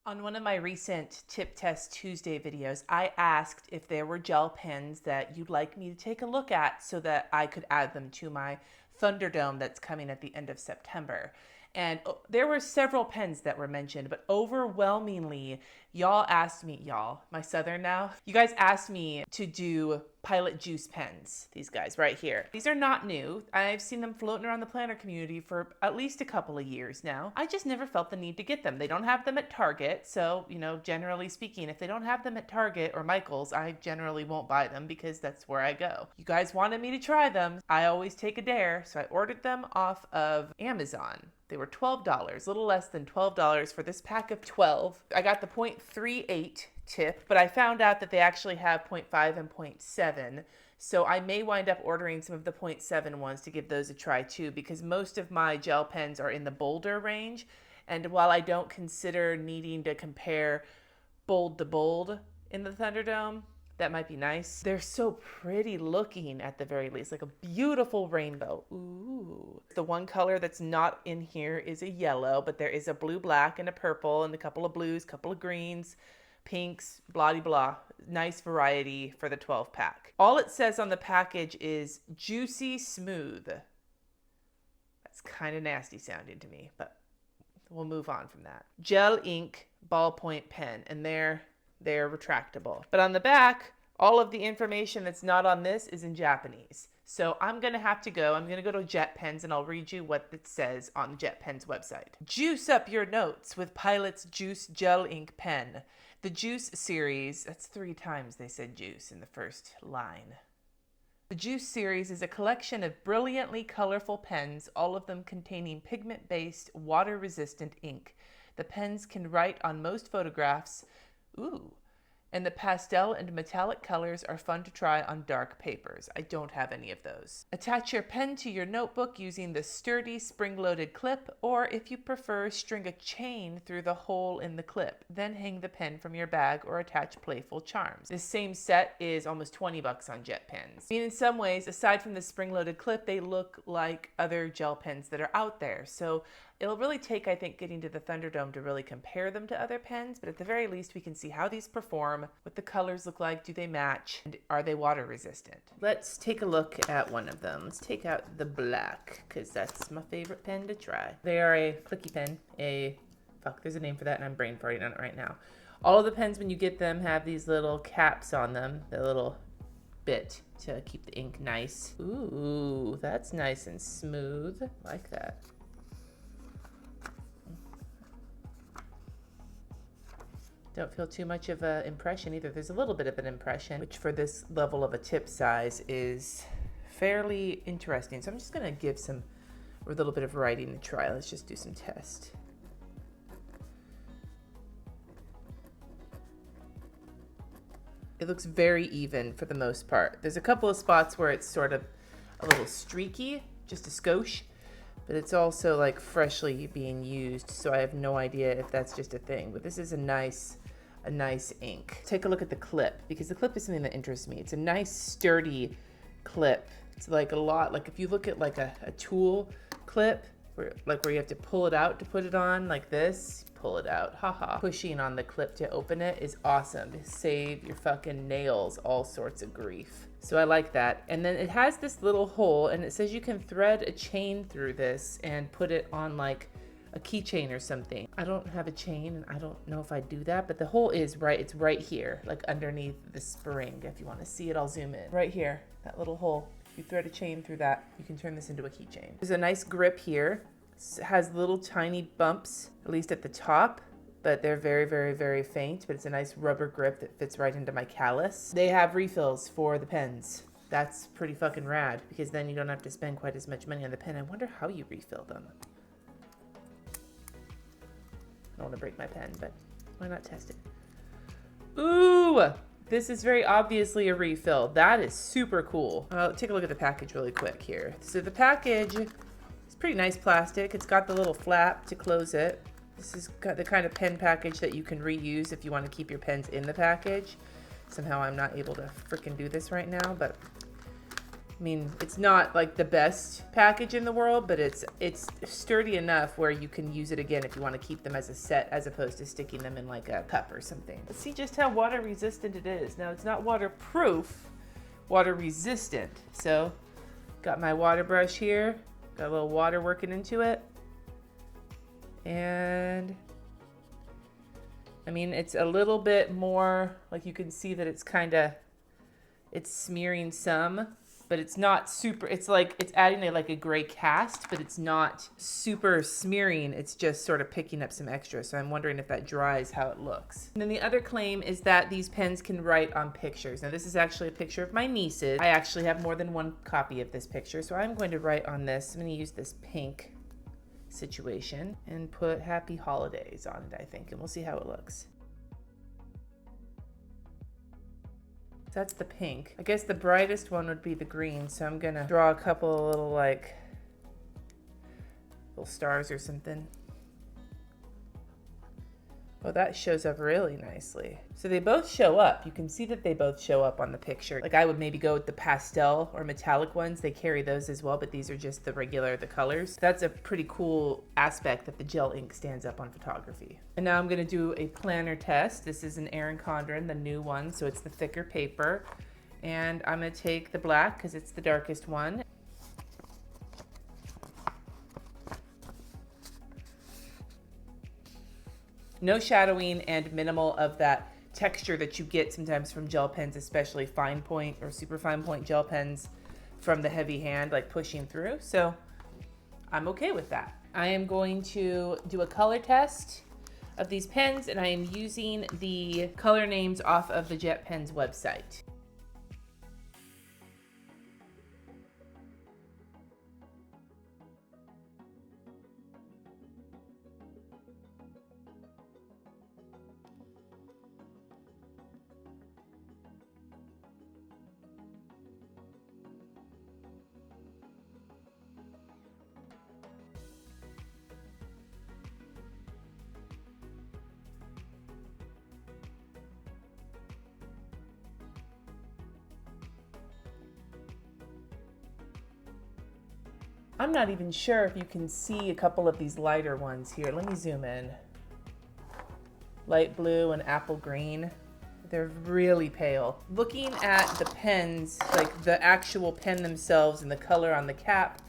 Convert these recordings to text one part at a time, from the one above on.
On one of my recent Tip Test Tuesday videos, I asked if there were gel pens that you'd like me to take a look at so that I could add them to my Thunderdome that's coming at the end of September. And there were several pens that were mentioned, but overwhelmingly, my Southern now, you guys asked me to do Pilot Juice pens, these guys right here. These are not new. I've seen them floating around the planner community for at least a couple of years now. I just never felt the need to get them. They don't have them at Target, so, generally speaking, if they don't have them at Target or Michael's, I generally won't buy them because that's where I go. You guys wanted me to try them. I always take a dare, so I ordered them off of Amazon. They were $12, a little less than $12 for this pack of 12. I got the 0.38 tip, but I found out that they actually have 0.5 and 0.7. So I may wind up ordering some of the 0.7 ones to give those a try too, because most of my gel pens are in the bolder range. And while I don't consider needing to compare bold to bold in the Thunderdome, that might be nice. They're so pretty looking at the very least, like a beautiful rainbow. Ooh. The one color that's not in here is a yellow, but there is a blue, black, and a purple, and a couple of blues, couple of greens, pinks, blah, blah. Nice variety for the 12 pack. All it says on the package is juicy smooth. That's kind of nasty sounding to me, but we'll move on from that. Gel ink ballpoint pen, and they're retractable. But on the back, all of the information that's not on this is in Japanese. So I'm going to go to Jet Pens and I'll read you what it says on Jet Pens website. Juice up your notes with Pilot's Juice Gel Ink Pen. The Juice series, that's 3 times they said juice in the first line. The Juice series is a collection of brilliantly colorful pens, all of them containing pigment-based, water-resistant ink. The pens can write on most photographs. Ooh. And the pastel and metallic colors are fun to try on dark papers. I don't have any of those. Attach your pen to your notebook using the sturdy spring-loaded clip, or if you prefer, string a chain through the hole in the clip. Then hang the pen from your bag or attach playful charms. This same set is almost $20 on Jet Pens. I mean, in some ways, aside from the spring-loaded clip, they look like other gel pens that are out there. So it'll really take, I think, getting to the Thunderdome to really compare them to other pens, but at the very least, we can see how these perform, what the colors look like, do they match, and are they water resistant? Let's take a look at one of them. Let's take out the black, because that's my favorite pen to try. They are a clicky pen, there's a name for that, and I'm brain farting on it right now. All of the pens, when you get them, have these little caps on them, the little bit to keep the ink nice. Ooh, that's nice and smooth. Like that. Don't feel too much of an impression either. There's a little bit of an impression, which for this level of a tip size is fairly interesting. So I'm just gonna give a little bit of writing a try. Let's just do some tests. It looks very even for the most part. There's a couple of spots where it's sort of a little streaky, just a skosh, but it's also like freshly being used, so I have no idea if that's just a thing. But this is a nice ink. Take a look at the clip, because the clip is something that interests me. It's a nice sturdy clip. It's like if you look at like a tool clip, where you have to pull it out to put it on, like this, pull it out, haha. Pushing on the clip to open it is awesome. Save your fucking nails all sorts of grief. So I like that. And then it has this little hole, and it says you can thread a chain through this and put it on like a keychain or something. I don't have a chain, and I don't know if I do that, but the hole is it's right here, like underneath the spring. If you want to see it, I'll zoom in. Right here, that little hole. If you thread a chain through that, you can turn this into a keychain. There's a nice grip here. It has little tiny bumps, at least at the top, but they're very, very, very faint, but it's a nice rubber grip that fits right into my callus. They have refills for the pens. That's pretty fucking rad, because then you don't have to spend quite as much money on the pen. I wonder how you refill them. I don't want to break my pen, but why not test it? Ooh, this is very obviously a refill. That is super cool. Take a look at the package really quick here. So the package is pretty nice plastic. It's got the little flap to close it. This is the kind of pen package that you can reuse if you want to keep your pens in the package. Somehow I'm not able to freaking do this right now, but I mean, it's not like the best package in the world, but it's sturdy enough where you can use it again if you want to keep them as a set as opposed to sticking them in like a cup or something. Let's see just how water resistant it is. Now, it's not waterproof, water resistant. So, got my water brush here, got a little water working into it. And I mean, it's a little bit more, like you can see that it's smearing some, but it's not super, it's adding like a gray cast, but it's not super smearing. It's just sort of picking up some extra. So I'm wondering if that dries, how it looks. And then the other claim is that these pens can write on pictures. Now this is actually a picture of my niece's. I actually have more than one copy of this picture. So I'm going to write on this. I'm going to use this pink situation and put Happy Holidays on it, I think, and we'll see how it looks. So that's the pink. I guess the brightest one would be the green, so I'm gonna draw a couple of little little stars or something. Oh, that shows up really nicely. So they both show up. You can see that they both show up on the picture. Like I would maybe go with the pastel or metallic ones. They carry those as well, but these are just the colors. That's a pretty cool aspect that the gel ink stands up on photography. And now I'm gonna do a planner test. This is an Erin Condren, the new one, so it's the thicker paper. And I'm gonna take the black because it's the darkest one. No shadowing and minimal of that texture that you get sometimes from gel pens, especially fine point or super fine point gel pens from the heavy hand, like pushing through. So I'm okay with that. I am going to do a color test of these pens, and I am using the color names off of the JetPens website. I'm not even sure if you can see a couple of these lighter ones here. Let me zoom in. Light blue and apple green. They're really pale. Looking at the pens, like the actual pen themselves and the color on the cap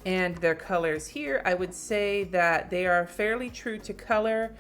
and their colors here, I would say that they are fairly true to color.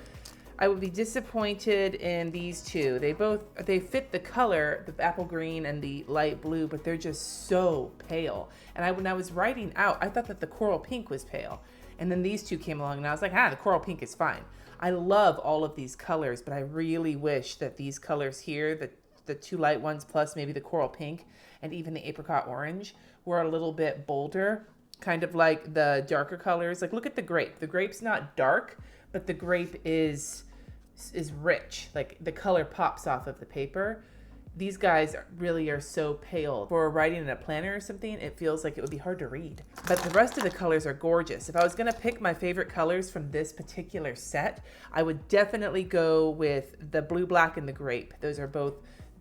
I would be disappointed in these two. They fit the color, the apple green and the light blue, but they're just so pale. And when I was writing out, I thought that the coral pink was pale. And then these two came along and I was like, the coral pink is fine. I love all of these colors, but I really wish that these colors here, the two light ones plus maybe the coral pink and even the apricot orange, were a little bit bolder, kind of like the darker colors. Like look at the grape. The grape's not dark, but the grape is rich. Like the color pops off of the paper. These guys really are so pale. For writing in a planner or something, it feels like it would be hard to read. But the rest of the colors are gorgeous. If I was gonna pick my favorite colors from this particular set, I would definitely go with the blue, black, and the grape. Those are both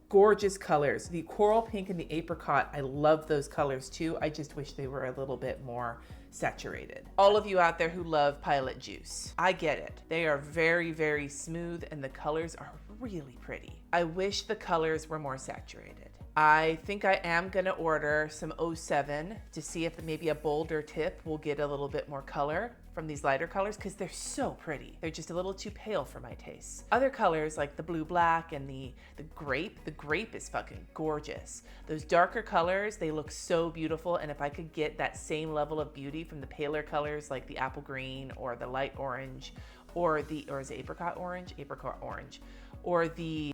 gorgeous colors. The coral pink and the apricot, I love those colors too. I just wish they were a little bit more saturated. All of you out there who love Pilot Juice, I get it. They are very, very smooth and the colors are really pretty. I wish the colors were more saturated. I think I am gonna order some 07 to see if maybe a bolder tip will get a little bit more color from these lighter colors because they're so pretty. They're just a little too pale for my taste. Other colors like the blue black and the grape is fucking gorgeous. Those darker colors, they look so beautiful, and if I could get that same level of beauty from the paler colors like the apple green or the light orange or is it apricot orange? Apricot orange. Or the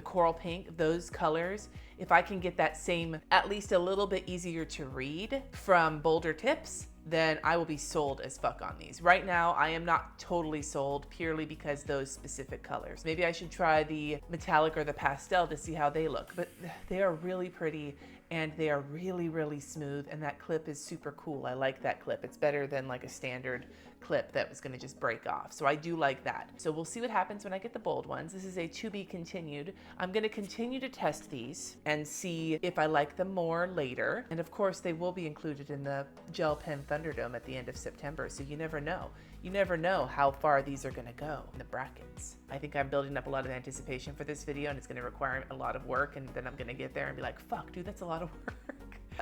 coral pink, those colors, if I can get that same, at least a little bit easier to read from bolder tips, then I will be sold as fuck on these. Right now, I am not totally sold purely because those specific colors. Maybe I should try the metallic or the pastel to see how they look, but they are really pretty and they are really, really smooth, and that clip is super cool. I like that clip. It's better than like a standard clip that was gonna just break off. So I do like that. So we'll see what happens when I get the bold ones. This is a to be continued. I'm gonna continue to test these and see if I like them more later. And of course, they will be included in the gel pen Thunderdome at the end of September. So you never know. You never know how far these are gonna go in the brackets. I think I'm building up a lot of anticipation for this video, and it's gonna require a lot of work, and then I'm gonna get there and be like, fuck, dude, that's a lot of work.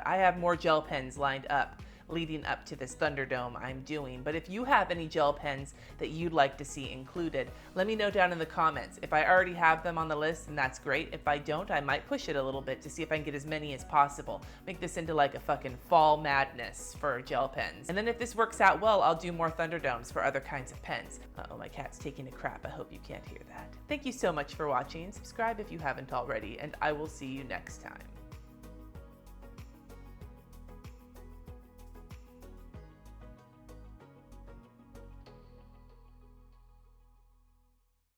I have more gel pens lined up leading up to this Thunderdome I'm doing. But if you have any gel pens that you'd like to see included, let me know down in the comments. If I already have them on the list, then that's great. If I don't, I might push it a little bit to see if I can get as many as possible. Make this into like a fucking fall madness for gel pens. And then if this works out well, I'll do more Thunderdomes for other kinds of pens. Uh-oh, my cat's taking a crap. I hope you can't hear that. Thank you so much for watching. Subscribe if you haven't already, and I will see you next time.